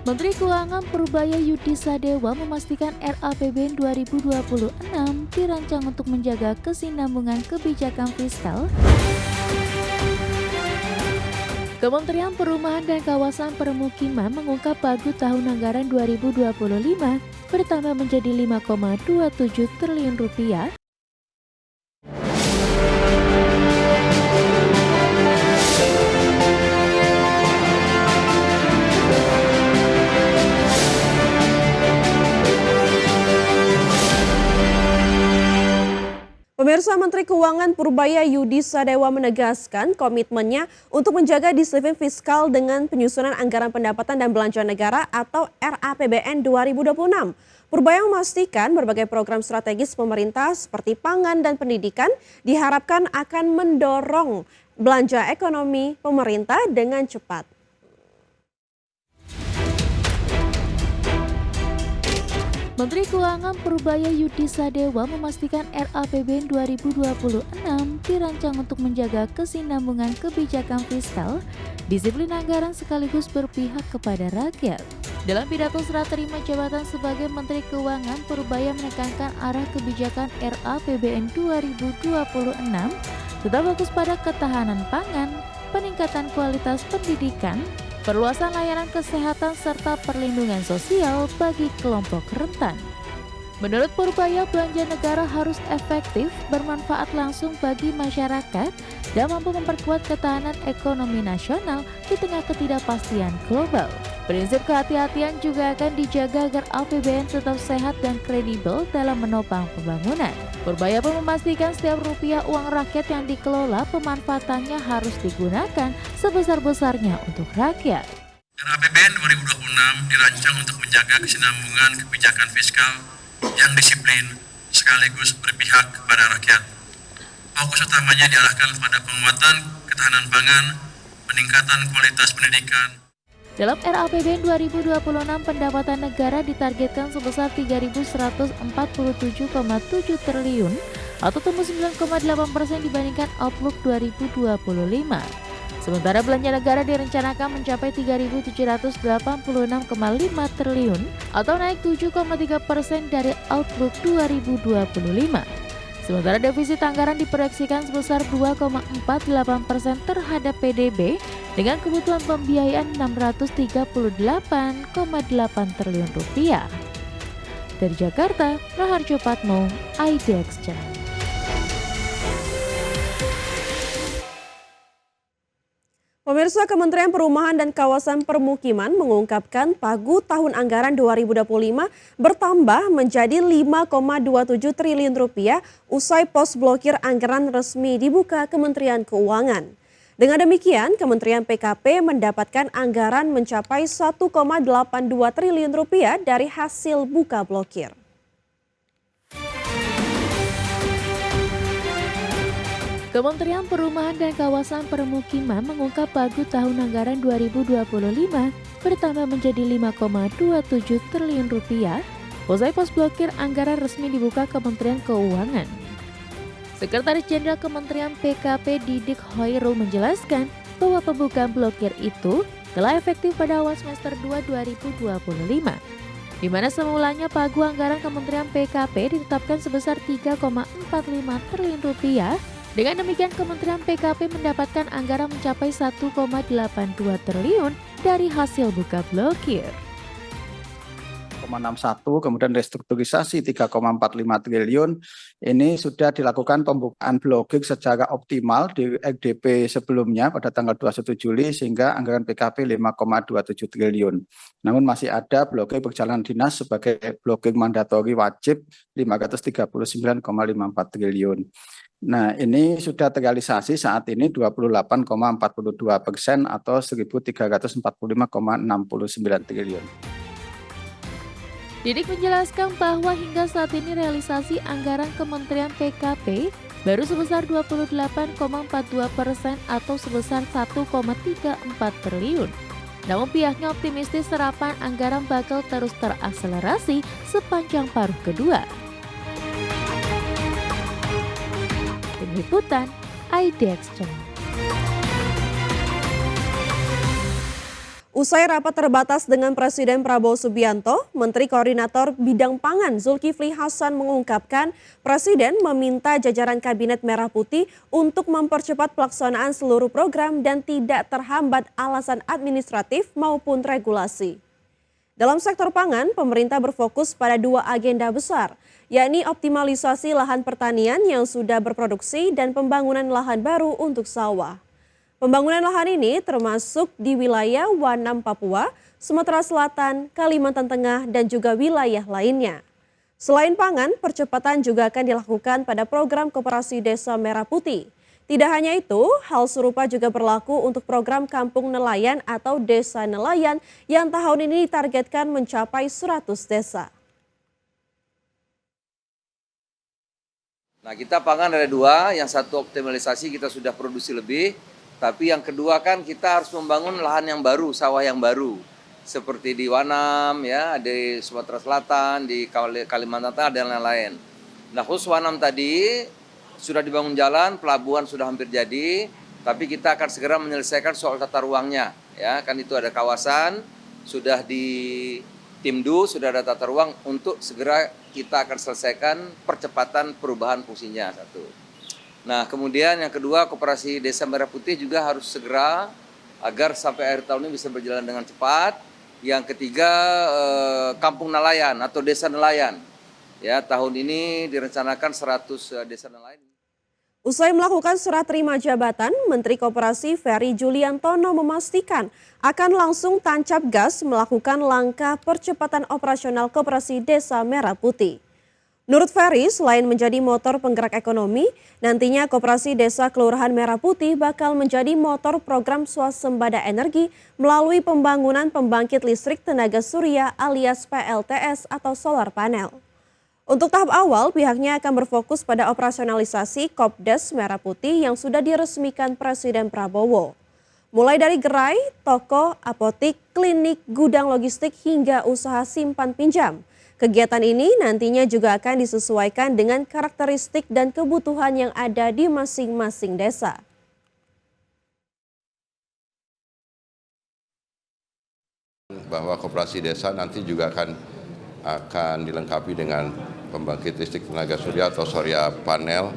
Menteri Keuangan Purbaya Yudi Sadewa memastikan RAPBN 2026 dirancang untuk menjaga kesinambungan kebijakan fiskal. Kementerian Perumahan dan Kawasan Permukiman mengungkap pagu tahun anggaran 2025 bertambah menjadi 5,27 triliun rupiah. Pemirsa, Menteri Keuangan Purbaya Yudi Sadewa menegaskan komitmennya untuk menjaga disiplin fiskal dengan penyusunan anggaran pendapatan dan belanja negara atau RAPBN 2026. Purbaya memastikan berbagai program strategis pemerintah seperti pangan dan pendidikan diharapkan akan mendorong belanja ekonomi pemerintah dengan cepat. Menteri Keuangan Purbaya Yudi Sadewa memastikan RAPBN 2026 dirancang untuk menjaga kesinambungan kebijakan fiskal, disiplin anggaran sekaligus berpihak kepada rakyat. Dalam pidato serah terima jabatan sebagai Menteri Keuangan, Purbaya menekankan arah kebijakan RAPBN 2026 tetap fokus pada ketahanan pangan, peningkatan kualitas pendidikan, perluasan layanan kesehatan serta perlindungan sosial bagi kelompok rentan. Menurut Purbaya, belanja negara harus efektif, bermanfaat langsung bagi masyarakat, dan mampu memperkuat ketahanan ekonomi nasional di tengah ketidakpastian global. Prinsip kehati-hatian juga akan dijaga agar APBN tetap sehat dan kredibel dalam menopang pembangunan. Purbaya pun memastikan setiap rupiah uang rakyat yang dikelola pemanfaatannya harus digunakan sebesar-besarnya untuk rakyat. RAPBN 2026 dirancang untuk menjaga kesinambungan kebijakan fiskal yang disiplin sekaligus berpihak kepada rakyat. Fokus utamanya diarahkan pada penguatan ketahanan pangan, peningkatan kualitas pendidikan. Dalam RAPBN 2026, pendapatan negara ditargetkan sebesar 3.147,7 triliun atau tumbuh 9,8% dibandingkan Outlook 2025. Sementara belanja negara direncanakan mencapai 3.786,5 triliun atau naik 7,3% dari Outlook 2025. Sementara defisit anggaran diproyeksikan sebesar 2,48% terhadap PDB dengan kebutuhan pembiayaan 638,8 triliun rupiah. Dari Jakarta, Raharjo Patmo, IDX Channel. Pemirsa, Kementerian Perumahan dan Kawasan Permukiman mengungkapkan pagu tahun anggaran 2025 bertambah menjadi 5,27 triliun rupiah usai pos blokir anggaran resmi dibuka Kementerian Keuangan. Dengan demikian, Kementerian PKP mendapatkan anggaran mencapai 1,82 triliun rupiah dari hasil buka blokir. Kementerian Perumahan dan Kawasan Permukiman mengungkap pagu tahun anggaran 2025 bertambah menjadi 5,27 triliun rupiah usai pos blokir anggaran resmi dibuka Kementerian Keuangan. Sekretaris Jenderal Kementerian PKP Didik Hoirul menjelaskan bahwa pembukaan blokir itu telah efektif pada awal semester 2 2025, di mana semulanya pagu anggaran Kementerian PKP ditetapkan sebesar 3,45 triliun rupiah. Dengan demikian, Kementerian PKP mendapatkan anggaran mencapai 1,82 triliun dari hasil buka blokir. 61, kemudian restrukturisasi 3,45 triliun. Ini sudah dilakukan pembukaan blokir secara optimal di RDP sebelumnya pada tanggal 21 Juli sehingga anggaran PKP 5,27 triliun. Namun masih ada blokir perjalanan dinas sebagai blokir mandatori wajib 539,54 triliun. Nah, ini sudah terrealisasi saat ini 28,42% atau 1.345,69 triliun. Didik menjelaskan bahwa hingga saat ini realisasi anggaran Kementerian PKP baru sebesar 28,42% atau sebesar 1,34 triliun. Namun pihaknya optimistis serapan anggaran bakal terus terakselerasi sepanjang paruh kedua. Tim Liputan IDX Channel. Usai rapat terbatas dengan Presiden Prabowo Subianto, Menteri Koordinator Bidang Pangan Zulkifli Hasan mengungkapkan Presiden meminta jajaran Kabinet Merah Putih untuk mempercepat pelaksanaan seluruh program dan tidak terhambat alasan administratif maupun regulasi. Dalam sektor pangan, pemerintah berfokus pada dua agenda besar, yakni optimalisasi lahan pertanian yang sudah berproduksi dan pembangunan lahan baru untuk sawah. Pembangunan lahan ini termasuk di wilayah Wanam, Papua, Sumatera Selatan, Kalimantan Tengah, dan juga wilayah lainnya. Selain pangan, percepatan juga akan dilakukan pada program Koperasi Desa Merah Putih. Tidak hanya itu, hal serupa juga berlaku untuk program Kampung Nelayan atau Desa Nelayan yang tahun ini ditargetkan mencapai 100 desa. Nah, kita pangan ada dua, yang satu optimalisasi kita sudah produksi lebih, tapi yang kedua kan kita harus membangun lahan yang baru, sawah yang baru. Seperti di Wanam, ya, di Sumatera Selatan, di Kalimantan Tengah, dan lain-lain. Nah, khusus Wanam tadi sudah dibangun jalan, pelabuhan sudah hampir jadi, tapi kita akan segera menyelesaikan soal tata ruangnya. Ya, kan itu ada kawasan, sudah di Timdu, sudah ada tata ruang, untuk segera kita akan selesaikan percepatan perubahan fungsinya, satu. Nah, kemudian yang kedua, Koperasi Desa Merah Putih juga harus segera agar sampai akhir tahun ini bisa berjalan dengan cepat. Yang ketiga, Kampung Nelayan atau Desa Nelayan. Ya, tahun ini direncanakan 100 desa nelayan. Usai melakukan serah terima jabatan, Menteri Koperasi Ferry Juliantono memastikan akan langsung tancap gas melakukan langkah percepatan operasional Koperasi Desa Merah Putih. Menurut Ferry, selain menjadi motor penggerak ekonomi, nantinya Koperasi Desa Kelurahan Merah Putih bakal menjadi motor program swasembada energi melalui pembangunan pembangkit listrik tenaga surya alias PLTS atau solar panel. Untuk tahap awal, pihaknya akan berfokus pada operasionalisasi Kopdes Merah Putih yang sudah diresmikan Presiden Prabowo. Mulai dari gerai, toko, apotik, klinik, gudang logistik hingga usaha simpan pinjam. Kegiatan ini nantinya juga akan disesuaikan dengan karakteristik dan kebutuhan yang ada di masing-masing desa. Bahwa koperasi desa nanti juga akan dilengkapi dengan pembangkit listrik tenaga surya atau surya panel,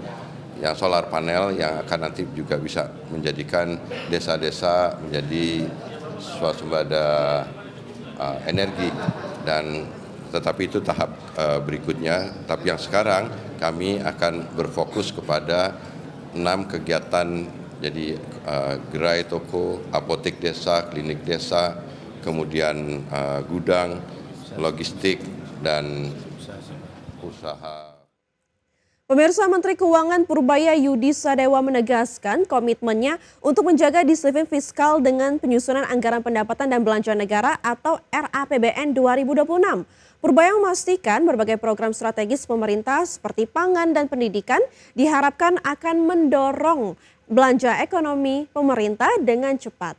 yang solar panel yang akan nanti juga bisa menjadikan desa-desa menjadi swasembada energi. Dan tetapi itu tahap berikutnya. Tapi yang sekarang kami akan berfokus kepada 6 kegiatan, jadi gerai toko, apotek desa, klinik desa, kemudian gudang, logistik, dan usaha. Pemirsa, Menteri Keuangan Purbaya Yudi Sadewa menegaskan komitmennya untuk menjaga disiplin fiskal dengan penyusunan anggaran pendapatan dan belanja negara atau RAPBN 2026. Purbaya memastikan berbagai program strategis pemerintah seperti pangan dan pendidikan diharapkan akan mendorong belanja ekonomi pemerintah dengan cepat.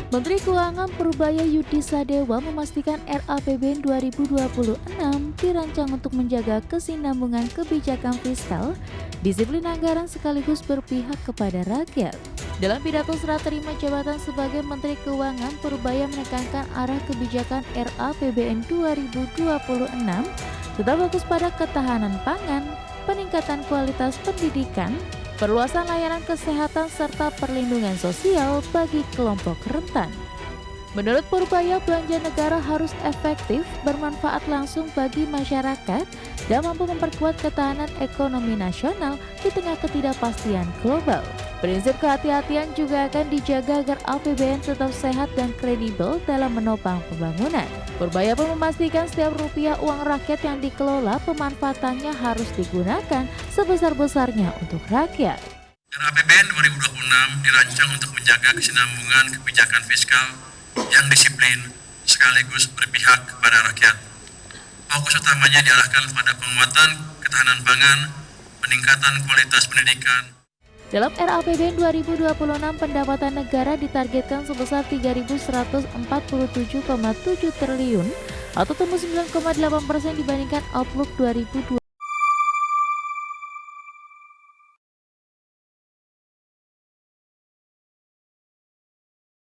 Menteri Keuangan Purbaya Yudi Sadewa memastikan RAPBN 2026 dirancang untuk menjaga kesinambungan kebijakan fiskal, disiplin anggaran sekaligus berpihak kepada rakyat. Dalam pidato serah terima jabatan sebagai Menteri Keuangan, Purbaya menekankan arah kebijakan RAPBN 2026 tetap fokus pada ketahanan pangan, peningkatan kualitas pendidikan, perluasan layanan kesehatan serta perlindungan sosial bagi kelompok rentan. Menurut Purbaya, belanja negara harus efektif, bermanfaat langsung bagi masyarakat, dan mampu memperkuat ketahanan ekonomi nasional di tengah ketidakpastian global. Prinsip kehati-hatian juga akan dijaga agar APBN tetap sehat dan kredibel dalam menopang pembangunan. Purbaya pun memastikan setiap rupiah uang rakyat yang dikelola pemanfaatannya harus digunakan sebesar-besarnya untuk rakyat. RAPBN 2026 dirancang untuk menjaga kesinambungan kebijakan fiskal yang disiplin sekaligus berpihak kepada rakyat. Fokus utamanya diarahkan pada penguatan ketahanan pangan, peningkatan kualitas pendidikan. Dalam RAPBN 2026, pendapatan negara ditargetkan sebesar 3.147,7 triliun atau tumbuh 9,8% dibandingkan Outlook 2020.